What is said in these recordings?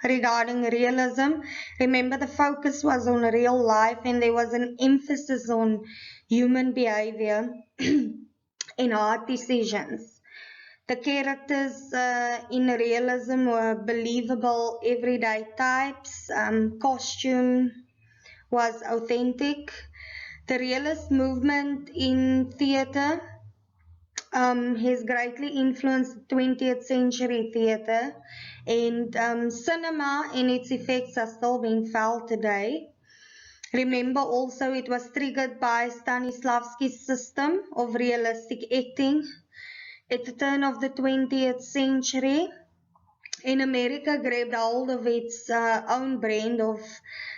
regarding realism. Remember, the focus was on real life and there was an emphasis on human behavior in hard decisions. The characters in realism were believable everyday types. Costume was authentic. The realist movement in theatre has greatly influenced 20th century theatre, and cinema and its effects are still being felt today. Remember also it was triggered by Stanislavski's system of realistic acting at the turn of the 20th century. In America, grabbed hold of its own brand of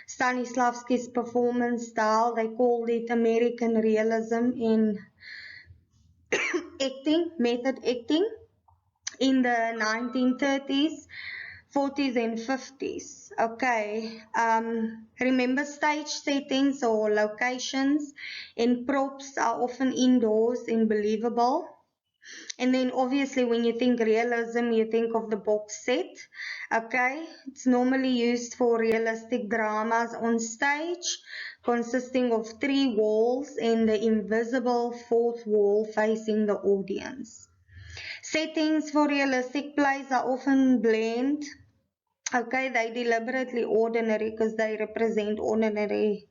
Stanislavski's performance style. They called it American realism in acting, method acting, in the 1930s, 40s and 50s. Okay, remember stage settings or locations and props are often indoors and believable. And then obviously when you think realism, you think of the box set. Okay, it's normally used for realistic dramas on stage, consisting of 3 walls and the invisible 4th wall facing the audience. Settings for realistic plays are often bland. Okay, they deliberately ordinary because they represent ordinary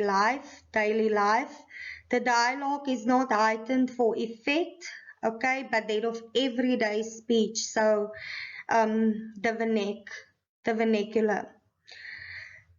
life, daily life. The dialogue is not heightened for effect, okay, but that of everyday speech. So the vernacular.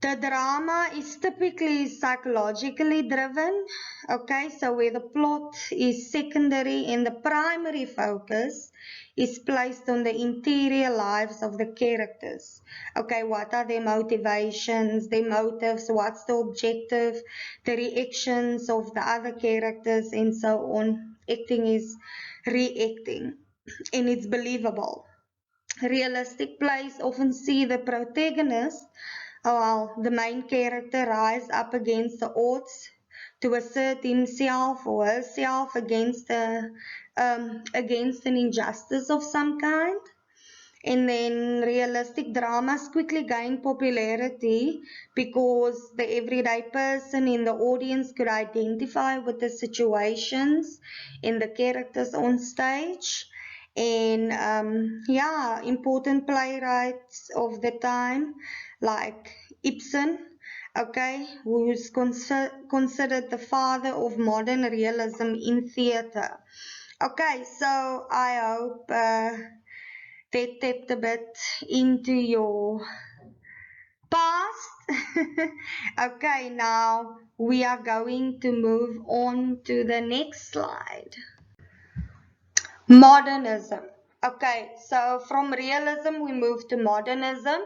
The drama is typically psychologically driven, okay, so where the plot is secondary and the primary focus is placed on the interior lives of the characters. Okay, what are their motivations, their motives, what's the objective, the reactions of the other characters, and so on. Acting is reacting, and it's believable. Realistic plays often see the protagonist, the main character, rise up against the odds to assert himself or herself against against an injustice of some kind. And then realistic dramas quickly gain popularity because the everyday person in the audience could identify with the situations and the characters on stage. And yeah, important playwrights of the time like Ibsen, okay, who's considered the father of modern realism in theatre. Okay, so I hope that tapped a bit into your past. Okay, now we are going to move on to the next slide. Modernism. Okay, so from realism we move to modernism.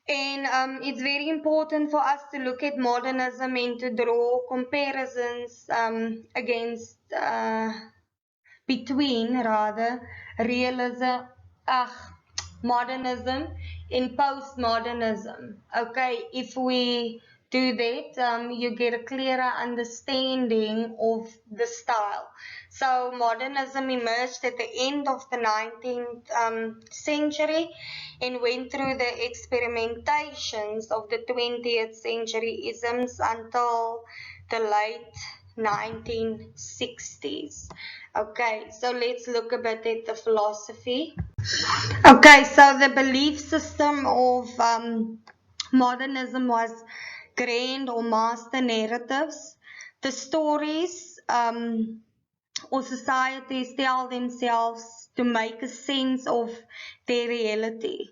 And it's very important for us to look at modernism and to draw comparisons against, between rather, realism, modernism and postmodernism. Okay, if we do that, you get a clearer understanding of the style. So modernism emerged at the end of the 19th century and went through the experimentations of the 20th century isms until the late 1960s. Okay, so let's look a bit at the philosophy. Okay, so the belief system of modernism was grand or master narratives. The stories or societies tell themselves to make a sense of their reality.